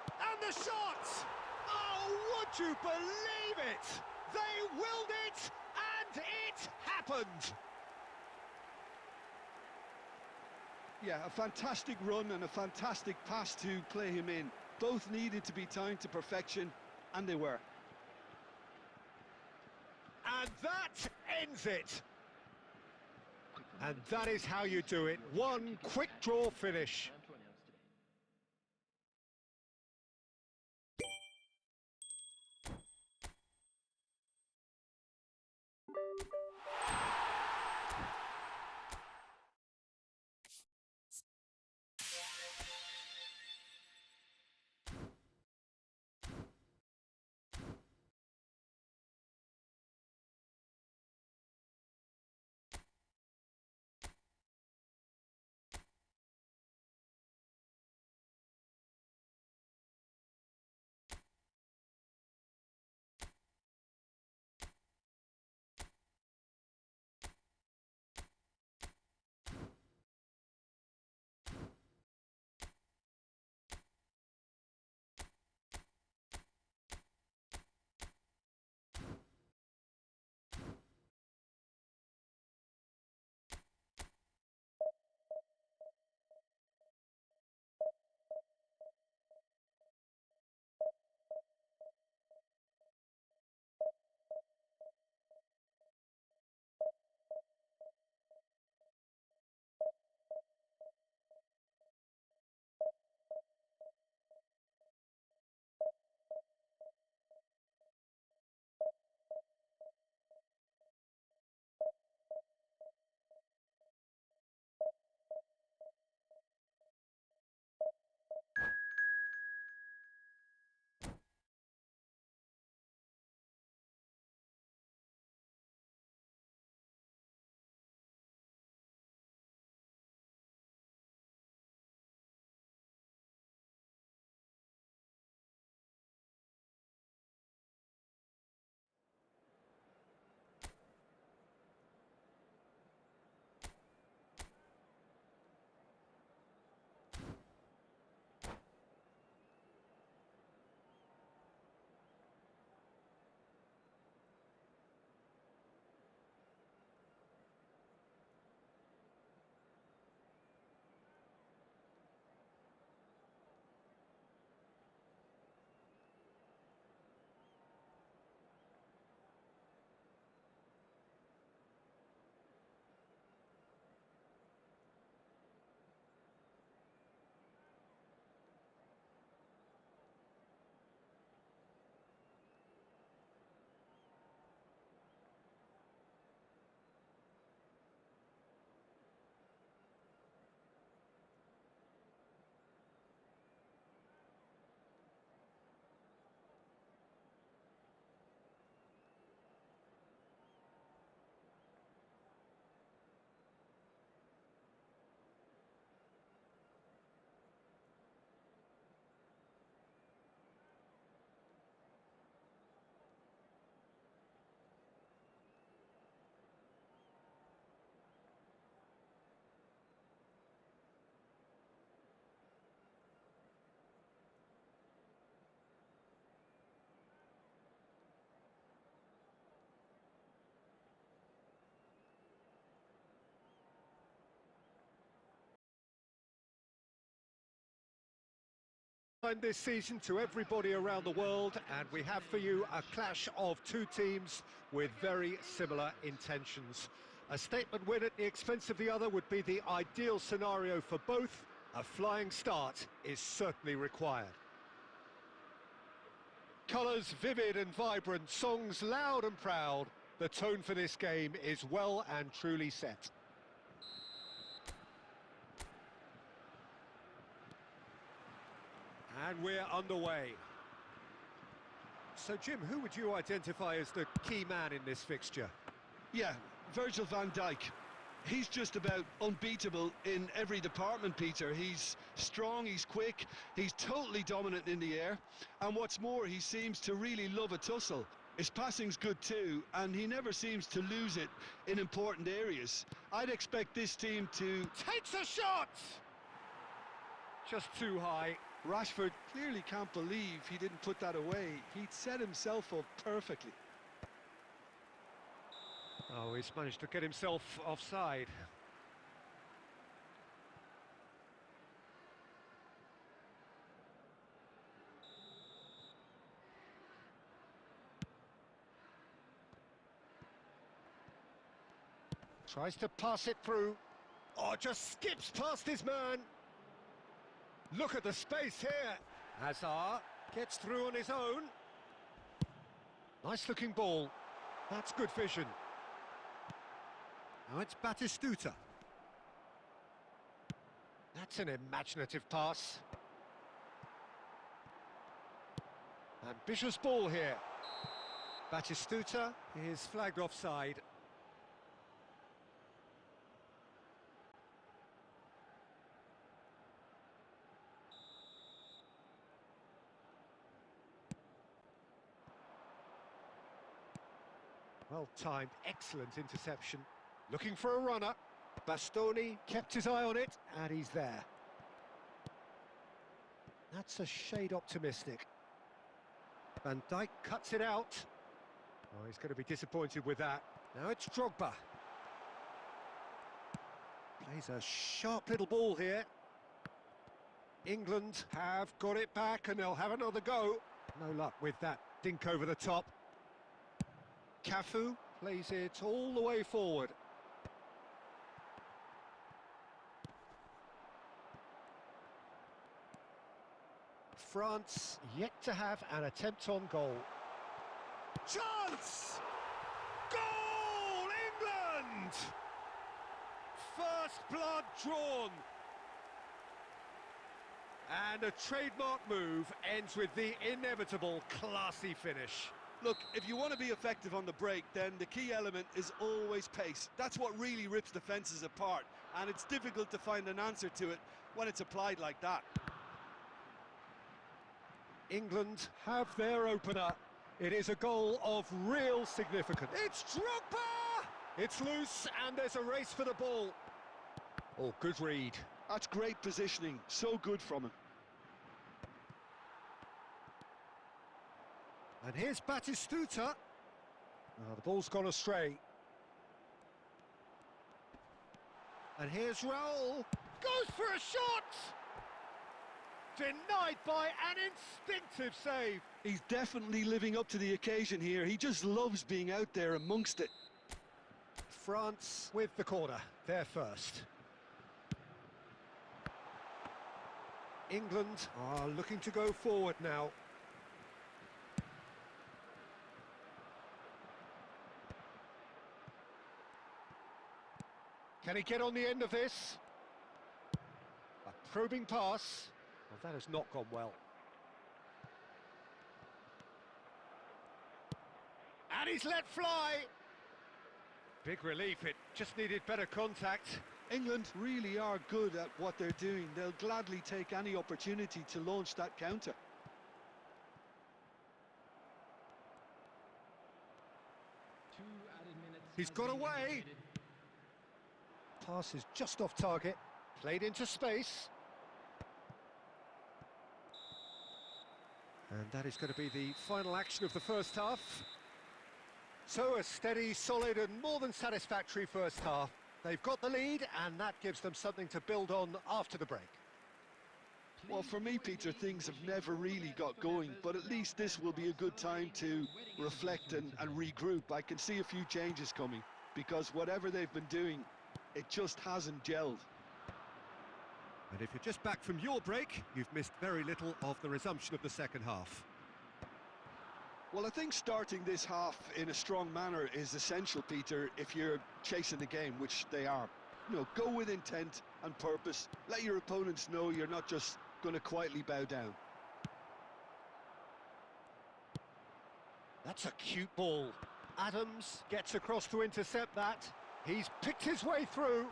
And the shot! Oh, would you believe it? They willed it, and it happened! Yeah, a fantastic run and a fantastic pass to play him in. Both needed to be timed to perfection, and they were. And that ends it. And that is how you do it. One quick draw finish. This season to everybody around the world, and we have for you a clash of two teams with very similar intentions. A statement win at the expense of the other would be the ideal scenario for both. A flying start is certainly required. Colours vivid and vibrant, songs loud and proud. The tone for this game is well and truly set. And we're underway. So, Jim, who would you identify as the key man in this fixture? Yeah, Virgil van Dijk. He's just about unbeatable in every department, Peter. He's strong, he's quick, he's totally dominant in the air. And what's more, he seems to really love a tussle. His passing's good too, and he never seems to lose it in important areas. I'd expect this team to... Takes a shot! Just too high. Rashford clearly can't believe he didn't put that away. He'd set himself up perfectly. Oh, he's managed to get himself offside. Tries to pass it through. Oh, just skips past his man. Look at the space here. Hazard gets through on his own. Nice looking ball. That's good vision. Now it's Batistuta. That's an imaginative pass. Ambitious ball here. Batistuta is flagged offside. Well timed, excellent interception. Looking for a runner. Bastoni kept his eye on it, and he's there. That's a shade optimistic. Van Dijk cuts it out. Oh, he's going to be disappointed with that. Now it's Drogba. Plays a sharp little ball here. England have got it back, and they'll have another go. No luck with that dink over the top. Cafu plays it all the way forward. France yet to have an attempt on goal. Chance! Goal, England! First blood drawn. And a trademark move ends with the inevitable classy finish. Look, if you want to be effective on the break, then the key element is always pace. That's what really rips defences apart, and it's difficult to find an answer to it when it's applied like that. England have their opener. It is a goal of real significance. It's Drogba! It's loose, and there's a race for the ball. Oh, good read. That's great positioning, so good from him. And here's Batistuta. Oh, the ball's gone astray. And here's Raul. Goes for a shot! Denied by an instinctive save. He's definitely living up to the occasion here. He just loves being out there amongst it. France with the corner. They're first. England are looking to go forward now. Can he get on the end of this? A probing pass. Well, that has not gone well. And he's let fly. Big relief, it just needed better contact. England really are good at what they're doing. They'll gladly take any opportunity to launch that counter. He's got away. Pass is just off target. Played into space. And that is going to be the final action of the first half. So a steady, solid and more than satisfactory first half. They've got the lead and that gives them something to build on after the break. Well, for me, Peter, things have never really got going, but at least this will be a good time to reflect and regroup. I can see a few changes coming, because whatever they've been doing, it just hasn't gelled. And if you're just back from your break, you've missed very little of the resumption of the second half. Well, I think starting this half in a strong manner is essential, Peter, if you're chasing the game, which they are. You know, go with intent and purpose. Let your opponents know you're not just going to quietly bow down. That's a cute ball. Adams gets across to intercept that. He's picked his way through.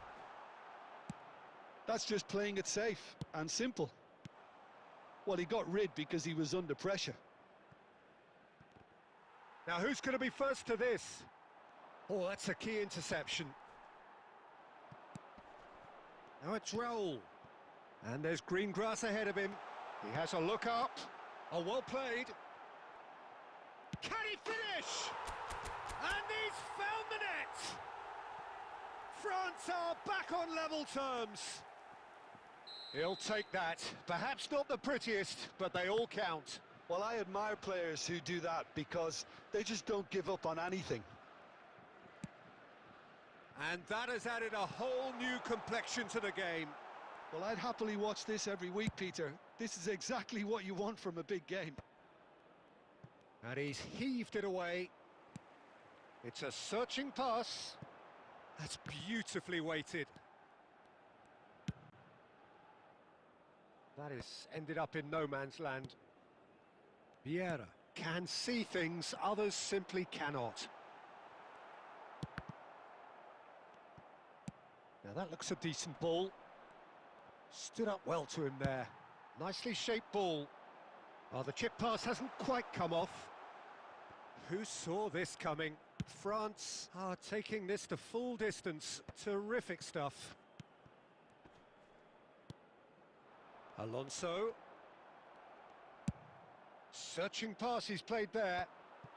That's just playing it safe and simple. Well, he got rid because he was under pressure. Now, who's going to be first to this? Oh, that's a key interception. Now it's Raul. And there's green grass ahead of him. He has a look up. Oh, well played. Can he finish? And he's found the net! France are back on level terms. He'll take that. Perhaps not the prettiest, but they all count. Well, I admire players who do that because they just don't give up on anything. And that has added a whole new complexion to the game. Well, I'd happily watch this every week, Peter. This is exactly what you want from a big game. And he's heaved it away. It's a searching pass. That's beautifully weighted. That is ended up in no man's land. Vieira can see things others simply cannot. Now that looks a decent ball. Stood up well to him there. Nicely shaped ball. Oh, the chip pass hasn't quite come off. Who saw this coming? France are taking this to full distance. Terrific stuff. Alonso. Searching pass he's played there.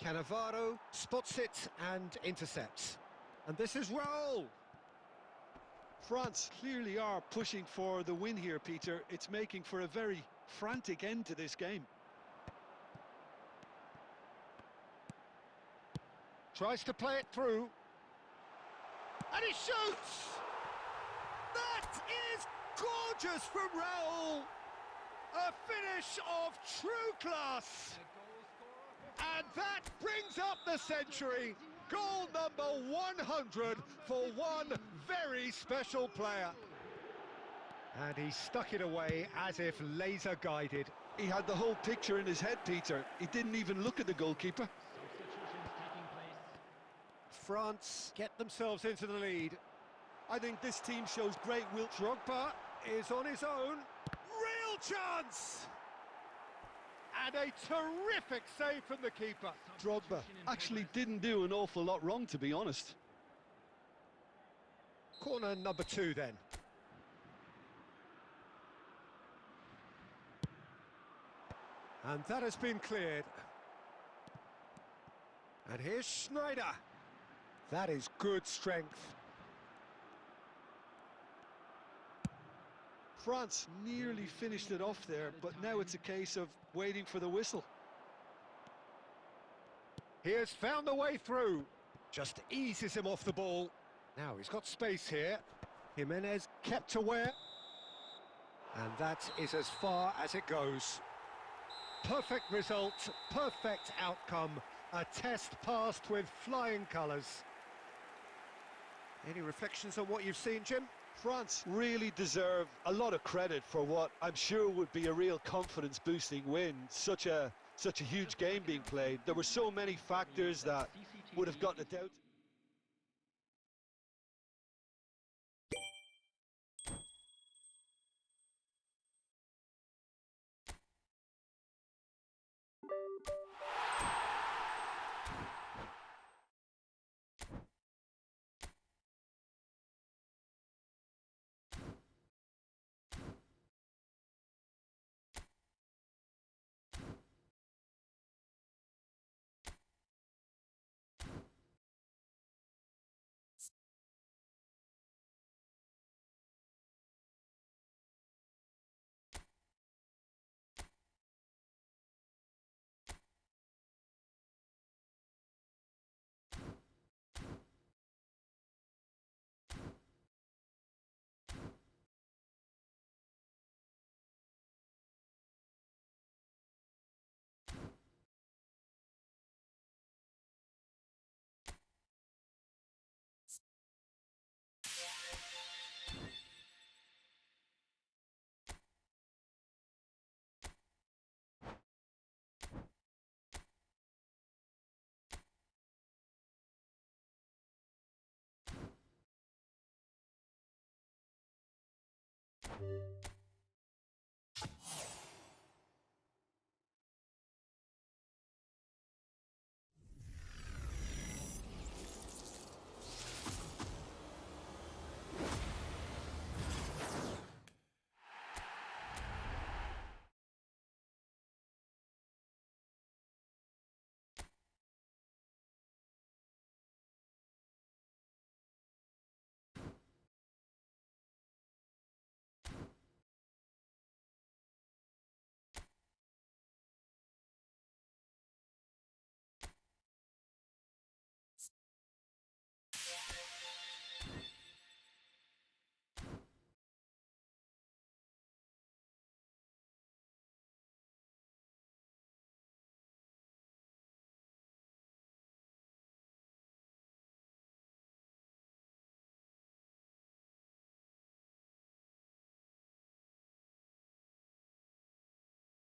Cannavaro spots it and intercepts. And this is Raul. France clearly are pushing for the win here, Peter. It's making for a very frantic end to this game. Tries to play it through. And he shoots! That is gorgeous from Raul! A finish of true class! And that brings up the century. Goal number 100 for one very special player. And he stuck it away as if laser guided. He had the whole picture in his head, Peter. He didn't even look at the goalkeeper. France get themselves into the lead. I think this team shows great will. Drogba is on his own. Real chance! And a terrific save from the keeper. Drogba actually didn't do an awful lot wrong, to be honest. Corner number 2 then. And that has been cleared. And here's Schneider. That is good strength. France nearly finished it off there, but now it's a case of waiting for the whistle. He has found the way through. Just eases him off the ball. Now he's got space here. Jimenez kept aware. And that is as far as it goes. Perfect result, perfect outcome. A test passed with flying colours. Any reflections on what you've seen, Jim? France really deserve a lot of credit for what I'm sure would be a real confidence-boosting win. Such a huge game being played. There were so many factors that would have gotten it out.